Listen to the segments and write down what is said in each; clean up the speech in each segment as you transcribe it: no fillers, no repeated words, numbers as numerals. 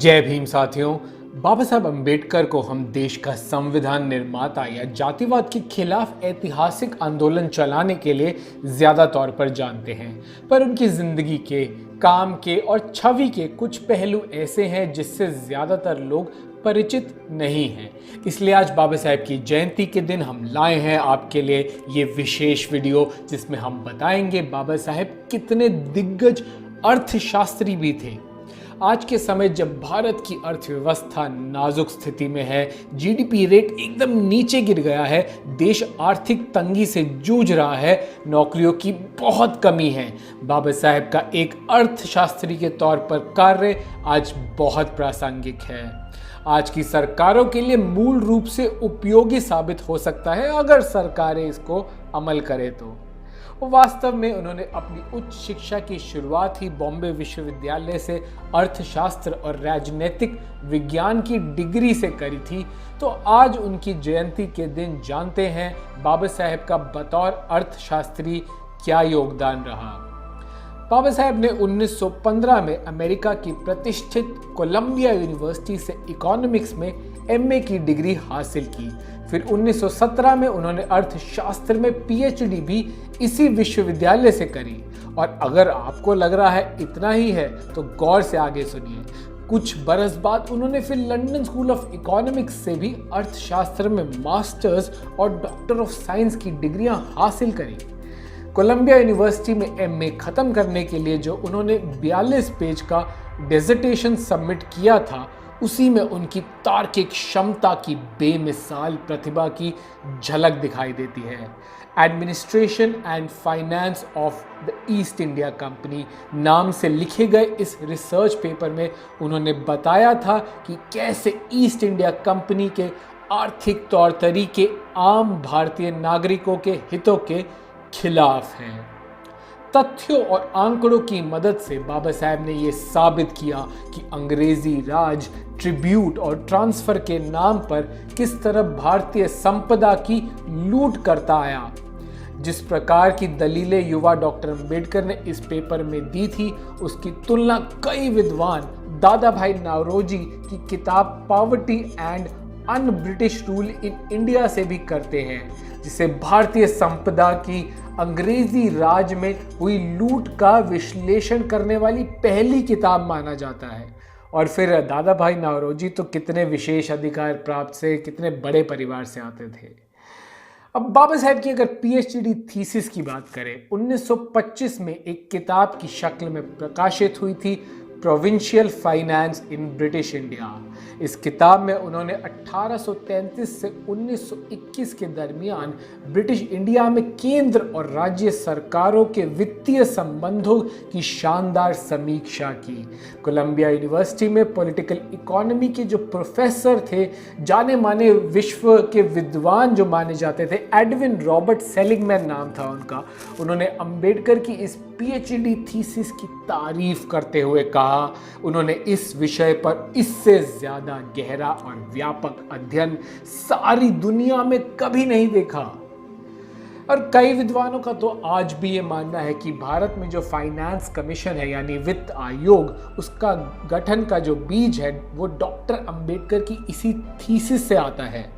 जय भीम साथियों। बाबा साहब अम्बेडकर को हम देश का संविधान निर्माता या जातिवाद के खिलाफ ऐतिहासिक आंदोलन चलाने के लिए ज्यादा तौर पर जानते हैं, पर उनकी जिंदगी के, काम के और छवि के कुछ पहलू ऐसे हैं जिससे ज्यादातर लोग परिचित नहीं हैं। इसलिए आज बाबा साहब की जयंती के दिन हम लाए हैं आपके लिए ये विशेष वीडियो, जिसमें हम बताएंगे बाबा साहब कितने दिग्गज अर्थशास्त्री भी थे। आज के समय जब भारत की अर्थव्यवस्था नाजुक स्थिति में है, जीडीपी रेट एकदम नीचे गिर गया है, देश आर्थिक तंगी से जूझ रहा है, नौकरियों की बहुत कमी है, बाबा साहब का एक अर्थशास्त्री के तौर पर कार्य आज बहुत प्रासंगिक है। आज की सरकारों के लिए मूल रूप से उपयोगी साबित हो सकता है अगर सरकारें इसको अमल करें तो। वास्तव में उन्होंने अपनी उच्च शिक्षा की शुरुआत ही बॉम्बे विश्वविद्यालय से अर्थशास्त्र और राजनीतिक विज्ञान की डिग्री से करी थी। तो आज उनकी जयंती के दिन जानते हैं बाबा साहब का बतौर अर्थशास्त्री क्या योगदान रहा। बाबा साहब ने 1915 में अमेरिका की प्रतिष्ठित कोलंबिया यूनिवर्सिटी से इकोनॉमिक्स में एमए की डिग्री हासिल की। फिर 1917 में उन्होंने अर्थशास्त्र में पीएचडी भी इसी विश्वविद्यालय से करी। और अगर आपको लग रहा है इतना ही है तो गौर से आगे सुनिए। कुछ बरस बाद उन्होंने फिर लंदन स्कूल ऑफ इकोनॉमिक्स से भी अर्थशास्त्र में मास्टर्स और डॉक्टर ऑफ साइंस की डिग्रियां हासिल करी। कोलंबिया यूनिवर्सिटी में एमए खत्म करने के लिए जो उन्होंने 42 पेज का डिसर्टेशन सबमिट किया था, उसी में उनकी तार्किक क्षमता की बेमिसाल प्रतिभा की झलक दिखाई देती है। Administration and finance of the east India company नाम से लिखे गए इस रिसर्च पेपर में उन्होंने बताया था कि कैसे ईस्ट इंडिया कंपनी के आर्थिक तौर तरीके आम भारतीय नागरिकों के हितों के खिलाफ हैं। तथ्यों और आंकड़ों की मदद से बाबा साहब ने यह साबित किया कि अंग्रेजी राज, ट्रिब्यूट और ट्रांसफर के नाम पर किस तरह भारतीय संपदा की लूट करता आया। जिस प्रकार की दलीलें युवा डॉक्टर अम्बेडकर ने इस पेपर में दी थी, उसकी तुलना कई विद्वान दादा भाई नौरोजी की किताब poverty and un British rule in India से भी करते हैं, जिसे भारतीय संपदा की अंग्रेजी राज में हुई लूट का विश्लेषण करने वाली पहली किताब माना जाता है। और फिर दादा भाई नौरोजी तो कितने विशेष अधिकार प्राप्त से, कितने बड़े परिवार से आते थे। अब बाबा साहब की अगर पीएचडी थीसिस की बात करें, 1925 में एक किताब की शक्ल में प्रकाशित हुई थी, provincial finance in British India. इस किताब में उन्होंने 1833 से 1921 के दरमियान ब्रिटिश इंडिया में केंद्र और राज्य सरकारों के वित्तीय संबंधों की शानदार समीक्षा की। कोलंबिया यूनिवर्सिटी में पॉलिटिकल इकोनॉमी के जो प्रोफेसर थे, जाने माने विश्व के विद्वान जो माने जाते थे, एडविन रॉबर्ट सेलिगमैन नाम था उनका, उन्होंने अंबेडकर की इस पीएचडी थीसिस की तारीफ करते हुए कहा, उन्होंने इस विषय पर इससे ज्यादा गहरा और व्यापक अध्ययन सारी दुनिया में कभी नहीं देखा। और कई विद्वानों का तो आज भी ये मानना है कि भारत में जो फाइनेंस कमीशन है, यानी वित्त आयोग, उसका गठन का जो बीज है वो डॉक्टर अंबेडकर की इसी थीसिस से आता है।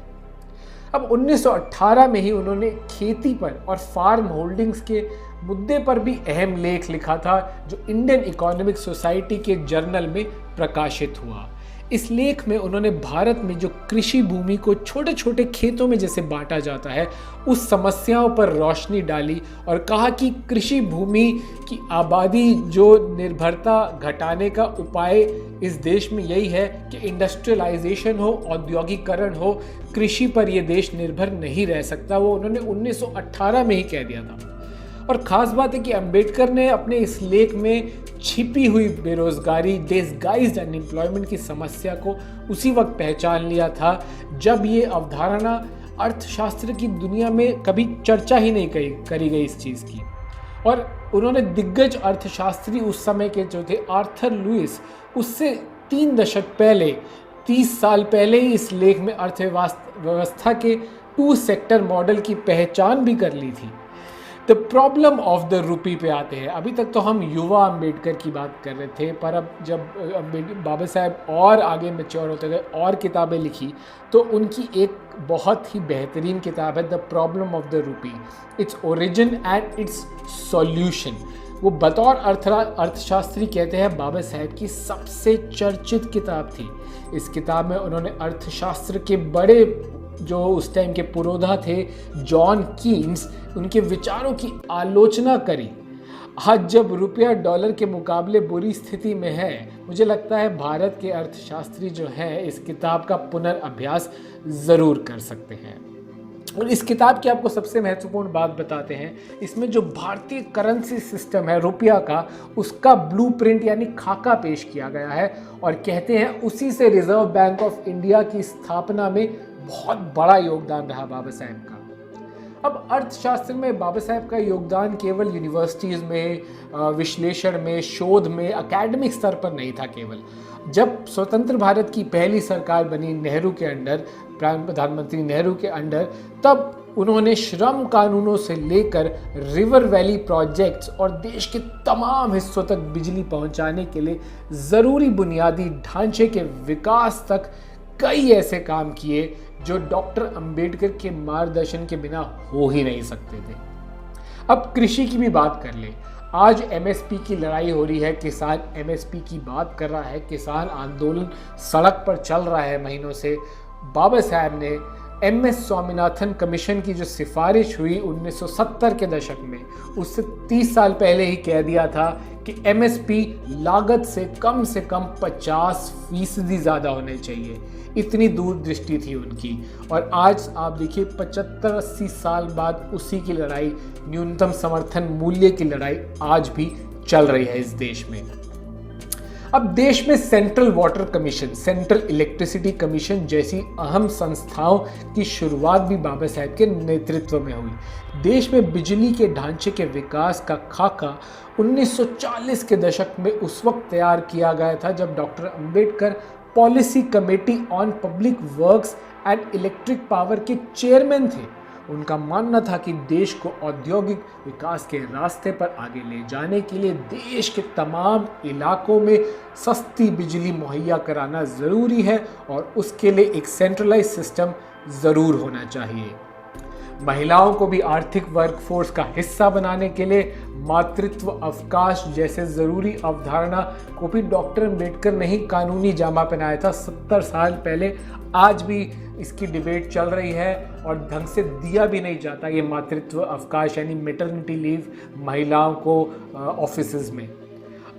अब 1918 में ही उन्होंने खेती पर और फार्म होल्डिंग्स के मुद्दे पर भी अहम लेख लिखा था, जो इंडियन इकोनॉमिक सोसाइटी के जर्नल में प्रकाशित हुआ। इस लेख में उन्होंने भारत में जो कृषि भूमि को छोटे छोटे खेतों में जैसे बांटा जाता है, उस समस्याओं पर रोशनी डाली और कहा कि कृषि भूमि की आबादी जो निर्भरता घटाने का उपाय इस देश में यही है कि इंडस्ट्रियलाइजेशन हो, औद्योगिकरण हो, कृषि पर यह देश निर्भर नहीं रह सकता। वो उन्होंने 1918 में ही कह दिया था। और ख़ास बात है कि अंबेडकर ने अपने इस लेख में छिपी हुई बेरोजगारी, डिसगाइज्ड अनएम्प्लॉयमेंट की समस्या को उसी वक्त पहचान लिया था जब ये अवधारणा अर्थशास्त्र की दुनिया में कभी चर्चा ही नहीं करी गई इस चीज़ की। और उन्होंने दिग्गज अर्थशास्त्री उस समय के जो थे, आर्थर लुइस, उससे 3 दशक पहले, 30 साल पहले ही इस लेख में अर्थव्यवस्था के 2 सेक्टर मॉडल की पहचान भी कर ली थी। The problem of the rupee पे आते हैं। अभी तक तो हम युवा अंबेडकर की बात कर रहे थे, पर अब जब बाबा साहब और आगे मैच्योर होते गए और किताबें लिखी, तो उनकी एक बहुत ही बेहतरीन किताब है the problem of the rupee, its origin and it's solution. वो बतौर अर्थशास्त्री कहते हैं बाबा साहब की सबसे चर्चित किताब थी। इस किताब में उन्होंने अर्थशास्त्र के बड़े जो उस टाइम के पुरोधा थे जॉन कीन्स, उनके विचारों की आलोचना करी। आज जब रुपया डॉलर के मुकाबले बुरी स्थिति में है, मुझे लगता है भारत के अर्थशास्त्री जो हैं इस किताब का पुनर्अभ्यास ज़रूर कर सकते हैं। और इस किताब की आपको सबसे महत्वपूर्ण बात बताते हैं, इसमें जो भारतीय करेंसी सिस्टम है रुपया का, उसका ब्लूप्रिंट यानी खाका पेश किया गया है और कहते हैं उसी से रिजर्व बैंक ऑफ इंडिया की स्थापना में बहुत बड़ा योगदान रहा बाबा साहब का। अब अर्थशास्त्र में बाबा साहब का योगदान केवल यूनिवर्सिटीज़ में, विश्लेषण में, शोध में, एकेडमिक स्तर पर नहीं था केवल। जब स्वतंत्र भारत की पहली सरकार बनी नेहरू के अंडर, प्रधानमंत्री नेहरू के अंडर, तब उन्होंने श्रम कानूनों से लेकर रिवर वैली प्रोजेक्ट्स और देश के तमाम हिस्सों तक बिजली पहुंचाने के लिए ज़रूरी बुनियादी ढांचे के विकास तक कई ऐसे काम किए जो डॉक्टर अंबेडकर के मार्गदर्शन के बिना हो ही नहीं सकते थे। अब कृषि की भी बात कर ले। आज एमएसपी की लड़ाई हो रही है, किसान एमएसपी की बात कर रहा है, किसान आंदोलन सड़क पर चल रहा है महीनों से। बाबा साहब ने एमएस स्वामीनाथन कमीशन की जो सिफारिश हुई 1970 के दशक में, उससे 30 साल पहले ही कह दिया था कि एमएसपी लागत से कम 50% ज़्यादा होने चाहिए। इतनी दूरदृष्टि थी उनकी। और आज आप देखिए 75-80 साल बाद उसी की लड़ाई, न्यूनतम समर्थन मूल्य की लड़ाई आज भी चल रही है इस देश में। अब देश में central water commission, central electricity commission जैसी अहम संस्थाओं की शुरुआत भी बाबा साहब के नेतृत्व में हुई। देश में बिजली के ढांचे के विकास का खाका 1940 के दशक में उस वक्त तैयार किया गया था जब doctor Ambedkar policy committee on public works and electric power के चेयरमैन थे। उनका मानना था कि देश को औद्योगिक विकास के रास्ते पर आगे ले जाने के लिए देश के तमाम इलाकों में सस्ती बिजली मुहैया कराना ज़रूरी है और उसके लिए एक सेंट्रलाइज सिस्टम ज़रूर होना चाहिए। महिलाओं को भी आर्थिक वर्कफोर्स का हिस्सा बनाने के लिए मातृत्व अवकाश जैसे ज़रूरी अवधारणा को भी डॉक्टर अंबेडकर ने ही कानूनी जामा पहनाया था 70 साल पहले। आज भी इसकी डिबेट चल रही है और ढंग से दिया भी नहीं जाता ये मातृत्व अवकाश यानी मैटरनिटी लीव महिलाओं को ऑफिसेज में।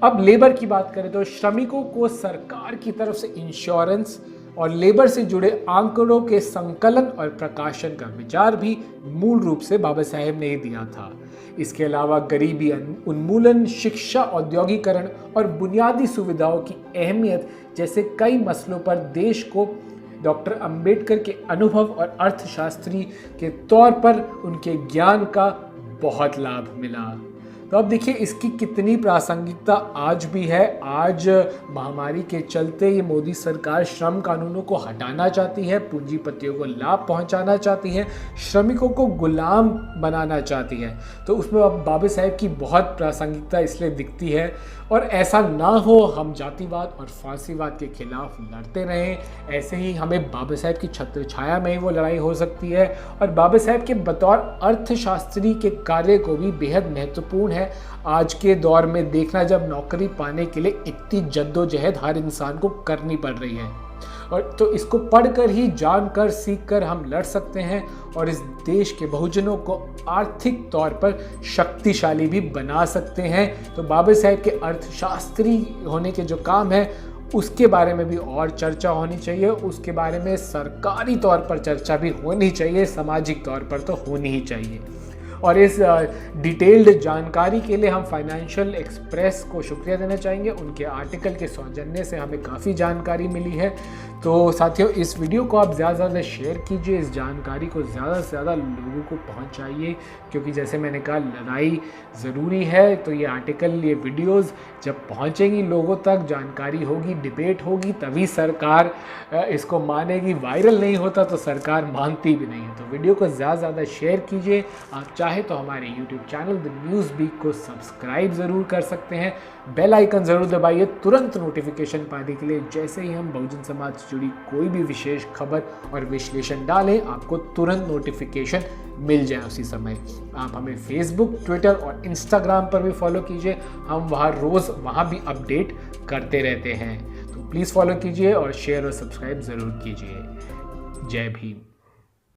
अब लेबर की बात करें तो श्रमिकों को सरकार की तरफ से इंश्योरेंस और लेबर से जुड़े आंकड़ों के संकलन और प्रकाशन का विचार भी मूल रूप से बाबा साहेब ने ही दिया था। इसके अलावा गरीबी उन्मूलन, शिक्षा, औद्योगिकरण और बुनियादी सुविधाओं की अहमियत जैसे कई मसलों पर देश को डॉक्टर अंबेडकर के अनुभव और अर्थशास्त्री के तौर पर उनके ज्ञान का बहुत लाभ मिला। तो अब देखिए इसकी कितनी प्रासंगिकता आज भी है। आज महामारी के चलते ये मोदी सरकार श्रम कानूनों को हटाना चाहती है, पूंजीपतियों को लाभ पहुंचाना चाहती है, श्रमिकों को गुलाम बनाना चाहती है। तो उसमें अब बाबा साहेब की बहुत प्रासंगिकता इसलिए दिखती है। और ऐसा ना हो, हम जातिवाद और फांसीवाद के खिलाफ लड़ते रहें। ऐसे ही हमें बाबा साहेब की छत्र छाया में ही वो लड़ाई हो सकती है। और बाबा साहेब के बतौर अर्थशास्त्री के कार्य को भी बेहद महत्वपूर्ण है आज के दौर में देखना, जब नौकरी पाने के लिए इतनी जद्दोजहद हर इंसान को करनी पड़ रही है। और तो इसको पढ़कर ही, जानकर, सीखकर हम लड़ सकते हैं और इस देश के बहुजनों को आर्थिक तौर पर शक्तिशाली भी बना सकते हैं। तो बाबा साहेब के अर्थशास्त्री होने के जो काम है उसके बारे में भी और चर्चा होनी चाहिए, उसके बारे में सरकारी तौर पर चर्चा भी होनी चाहिए, सामाजिक तौर पर तो होनी ही चाहिए। और इस डिटेल्ड जानकारी के लिए हम फाइनेंशियल एक्सप्रेस को शुक्रिया देना चाहेंगे। उनके आर्टिकल के सौजन्य से हमें काफ़ी जानकारी मिली है। तो साथियों, इस वीडियो को आप ज़्यादा से ज़्यादा शेयर कीजिए, इस जानकारी को ज़्यादा से ज़्यादा लोगों को पहुंचाइए, क्योंकि जैसे मैंने कहा लड़ाई ज़रूरी है। तो ये आर्टिकल, ये वीडियोज़ जब पहुंचेंगी लोगों तक, जानकारी होगी, डिबेट होगी, तभी सरकार इसको मानेगी। वायरल नहीं होता तो सरकार मानती भी नहीं है। तो वीडियो को ज़्यादा से ज़्यादा शेयर कीजिए। आप चाहे चाहे तो हमारे YouTube channel The News Beak को सब्सक्राइब ज़रूर कर सकते हैं। बेल आइकन ज़रूर दबाइए तुरंत नोटिफिकेशन पाने के लिए। जैसे ही हम बहुजन समाज से जुड़ी कोई भी विशेष खबर और विश्लेषण डालें, आपको तुरंत नोटिफिकेशन मिल जाए उसी समय। आप हमें फेसबुक, ट्विटर और इंस्टाग्राम पर भी फॉलो कीजिए। हम वहाँ भी अपडेट करते रहते हैं, तो प्लीज़ फॉलो कीजिए और शेयर और सब्सक्राइब ज़रूर कीजिए। जय भीम।